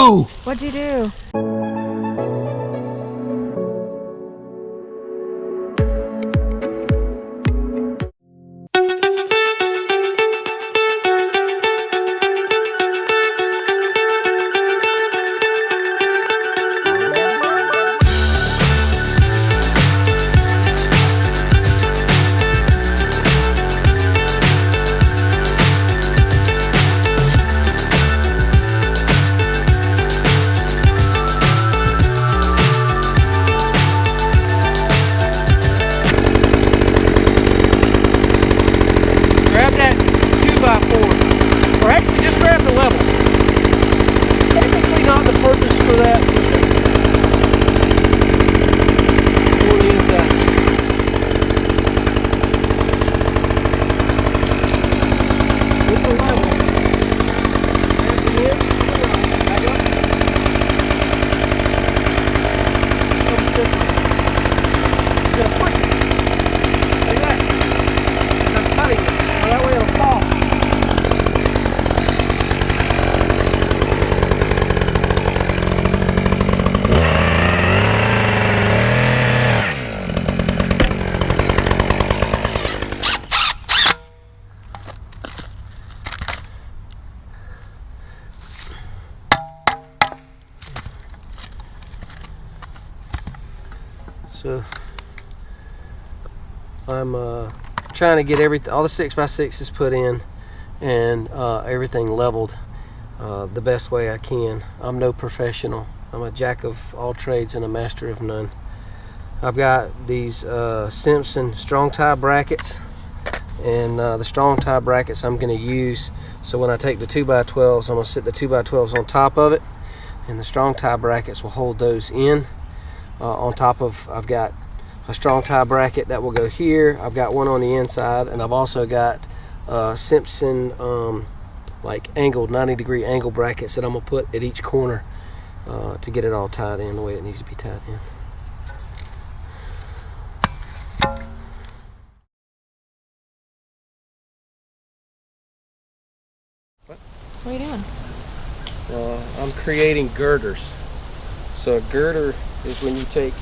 do? What'd you do? So I'm trying to get all the 6x6s put in and everything leveled the best way I can. I'm no professional. I'm a jack of all trades and a master of none. I've got these Simpson strong tie brackets, and the strong tie brackets I'm going to use. So when I take the 2x12s, I'm going to sit the 2x12s on top of it, and the strong tie brackets will hold those in. On top of, I've got a strong tie bracket that will go here. I've got one on the inside, and I've also got Simpson like angled 90-degree angle brackets that I'm gonna put at each corner to get it all tied in the way it needs to be tied in. What are you doing? I'm creating girders. So a girder is when you take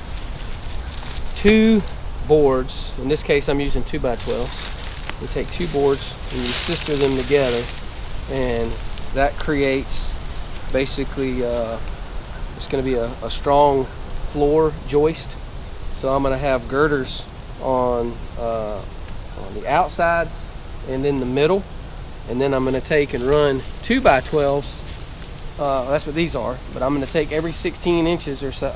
two boards, in this case I'm using 2x12. You take two boards and you sister them together, and that creates basically it's going to be a strong floor joist. So I'm going to have girders on the outsides and in the middle, and then I'm going to take and run 2x12s. That's what these are, but I'm going to take every 16 inches or so,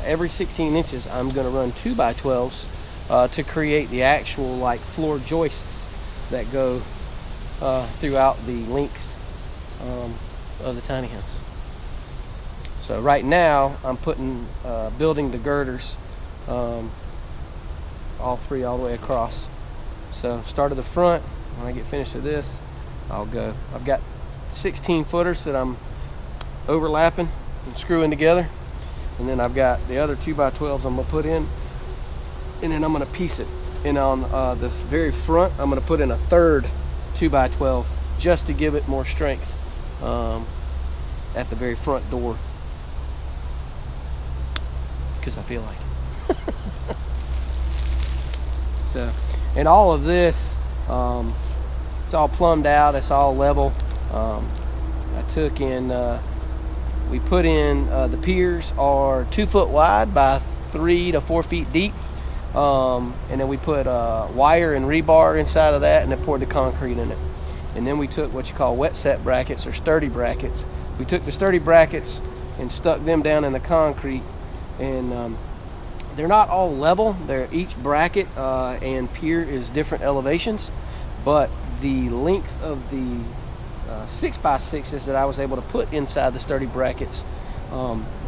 every 16 inches I'm going to run 2x12s to create the actual like floor joists that go throughout the length of the tiny house. So right now I'm building the girders, all three all the way across. So start at the front. When I get finished with this, I'll go. I've got 16 footers that I'm overlapping and screwing together, and then I've got the other 2x12s I'm gonna put in, and then I'm gonna piece it. And on the very front, I'm gonna put in a third 2x12 just to give it more strength at the very front door, because I feel like it. So, and all of this, it's all plumbed out, it's all level. I took in we put in the piers are 2 foot wide by 3 to 4 feet deep, and then we put wire and rebar inside of that, and then poured the concrete in it. And then we took what you call wet set brackets or sturdy brackets. We took the sturdy brackets and stuck them down in the concrete, and they're not all level. Each bracket and pier is different elevations, but the length of the 6x6s that I was able to put inside the sturdy brackets,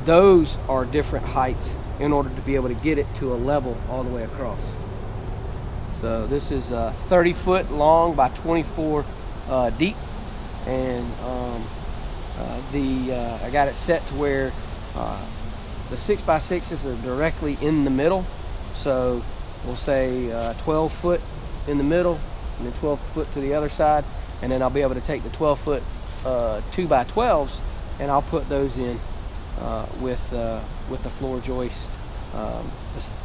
those are different heights in order to be able to get it to a level all the way across. So this is 30 foot long by 24 deep, and I got it set to where the 6x6s are directly in the middle. So we'll say 12 foot in the middle, and then 12 foot to the other side. And then I'll be able to take the 12 foot 2x12s, and I'll put those in with the floor joist.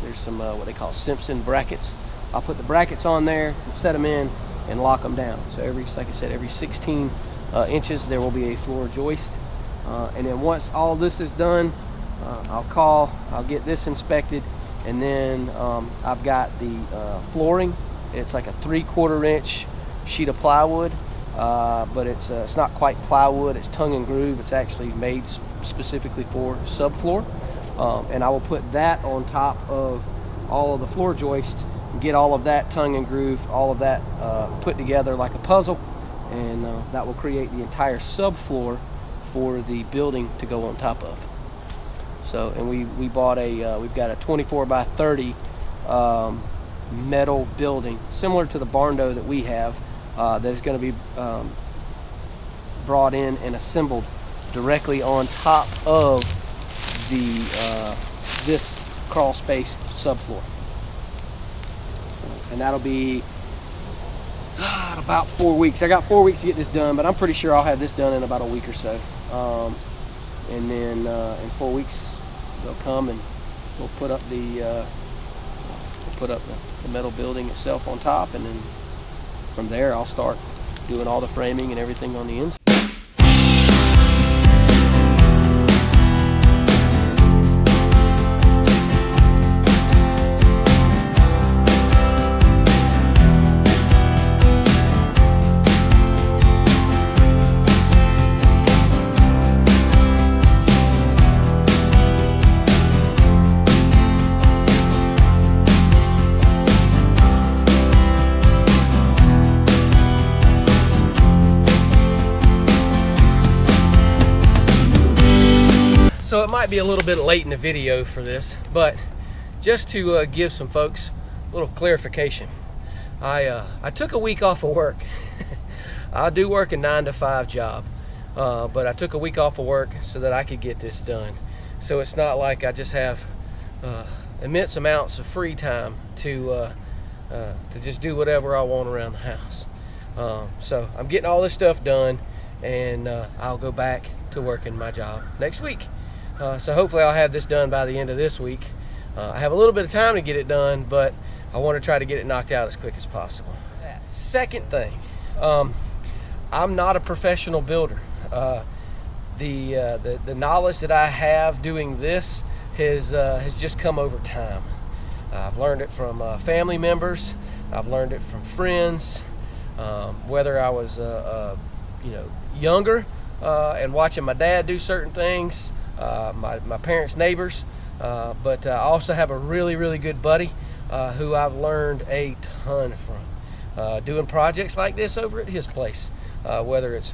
There's some what they call Simpson brackets. I'll put the brackets on there and set them in and lock them down. So like I said, every 16 inches there will be a floor joist. And then once all this is done, I'll get this inspected, and then I've got the flooring. It's like a 3/4 inch sheet of plywood, but it's not quite plywood. It's tongue and groove. It's actually made specifically for subfloor, and I will put that on top of all of the floor joists and get all of that tongue and groove, all of that put together like a puzzle, and that will create the entire subfloor for the building to go on top of. So, and we bought we've got a 24 by 30 metal building similar to the barndo that we have, that is going to be brought in and assembled directly on top of the this Crawlspace subfloor, and that'll be about 4 weeks. I got 4 weeks to get this done, but I'm pretty sure I'll have this done in about a week or so. And then in 4 weeks they'll come and we'll put up the metal building itself on top, and then from there I'll start doing all the framing and everything on the inside. So it might be a little bit late in the video for this, but just to give some folks a little clarification, I took a week off of work. I do work a 9 to 5 job, but I took a week off of work so that I could get this done. So it's not like I just have immense amounts of free time to just do whatever I want around the house. So I'm getting all this stuff done, and I'll go back to working my job next week. So hopefully I'll have this done by the end of this week. I have a little bit of time to get it done, but I want to try to get it knocked out as quick as possible. Second thing, I'm not a professional builder. The knowledge that I have doing this has just come over time. I've learned it from family members. I've learned it from friends. Whether I was younger and watching my dad do certain things, my parents' neighbors, but I also have a really good buddy who I've learned a ton from, doing projects like this over at his place, whether it's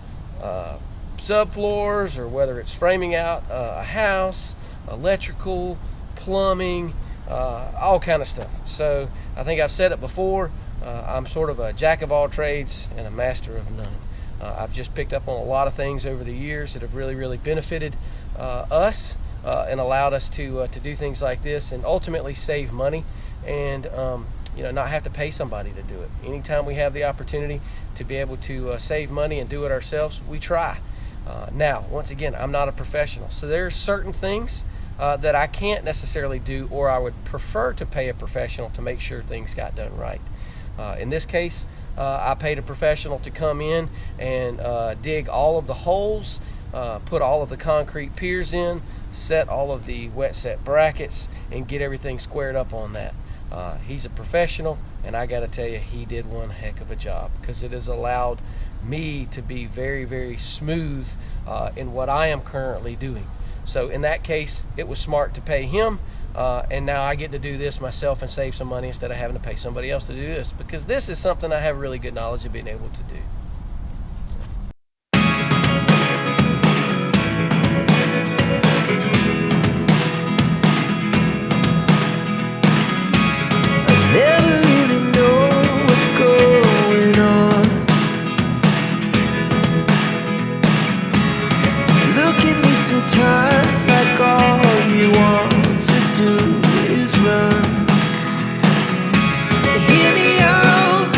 subfloors or whether it's framing out a house, electrical, plumbing, all kind of stuff. So I think I've said it before, I'm sort of a jack of all trades and a master of none. I've just picked up on a lot of things over the years that have really benefited us and allowed us to do things like this and ultimately save money and not have to pay somebody to do it. Anytime we have the opportunity to be able to save money and do it ourselves, we try. Now, once again, I'm not a professional, so there are certain things that I can't necessarily do, or I would prefer to pay a professional to make sure things got done right. In this case, I paid a professional to come in and dig all of the holes, put all of the concrete piers in, set all of the wet set brackets, and get everything squared up on that. He's a professional, and I gotta tell you, he did one heck of a job, because it has allowed me to be very smooth in what I am currently doing. So in that case, it was smart to pay him, and now I get to do this myself and save some money instead of having to pay somebody else to do this, because this is something I have really good knowledge of being able to do. Sometimes like all you want to do is run. Hear me out,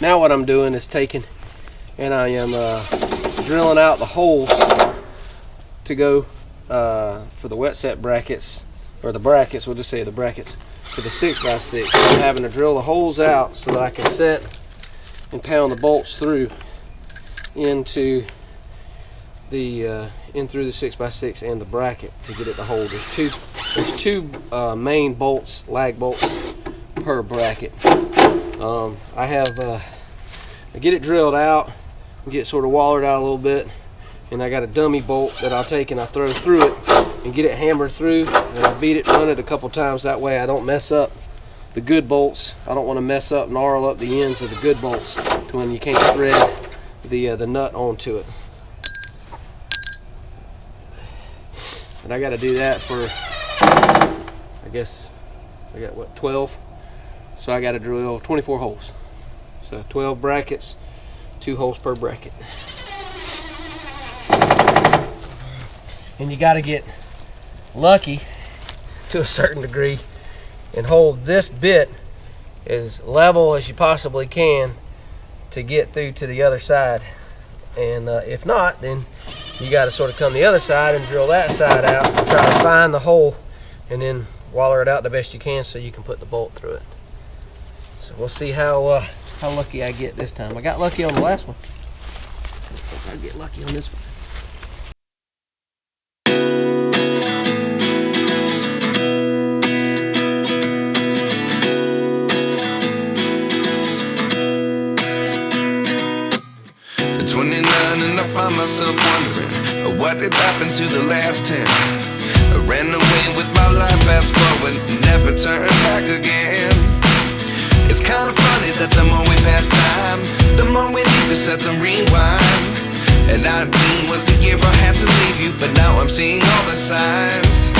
now what I'm doing is taking and I am drilling out the holes to go for the wet set brackets, or the brackets, we'll just say the brackets, for the 6x6. I'm having to drill the holes out so that I can set and pound the bolts through into the in through the 6x6 and the bracket to get it to hold. There's two main bolts, lag bolts per bracket. I get it drilled out, get sort of wallered out a little bit, and I got a dummy bolt that I'll take and I throw through it and get it hammered through, and I beat it, run it a couple times, that way I don't mess up the good bolts. I don't want to mess up, gnarl up the ends of the good bolts to when you can't thread the nut onto it. And I got to do that for, I guess, I got what, 12? So I got to drill 24 holes. So 12 brackets, 2 holes per bracket. And you got to get lucky to a certain degree and hold this bit as level as you possibly can to get through to the other side. And if not, then you got to sort of come the other side and drill that side out and try to find the hole and then waller it out the best you can so you can put the bolt through it. So we'll see how lucky I get this time. I got lucky on the last one. I think I'll get lucky on this one. Find myself wondering what did happen to the last 10. I ran away with my life, fast forward, never turn back again. It's kind of funny that the more we pass time, the more we need to set the rewind. And 19 was the year I had to leave you, but now I'm seeing all the signs.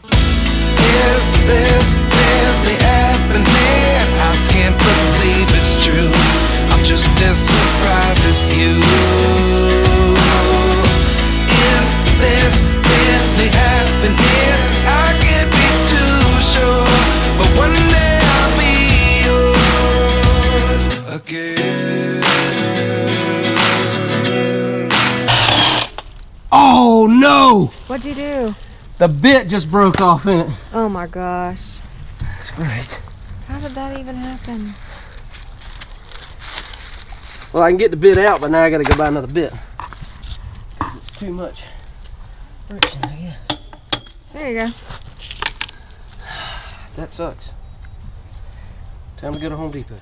Is this really happening? I can't believe it's true. I'm just as surprised as you. Is this really happening? I can't be too sure, but one day I'll be yours again. Oh no! What'd you do? The bit just broke off in it. Oh my gosh. That's great. How did that even happen? Well, I can get the bit out, but now I gotta go buy another bit. It's too much friction, I guess. There you go. That sucks. Time to go to Home Depot.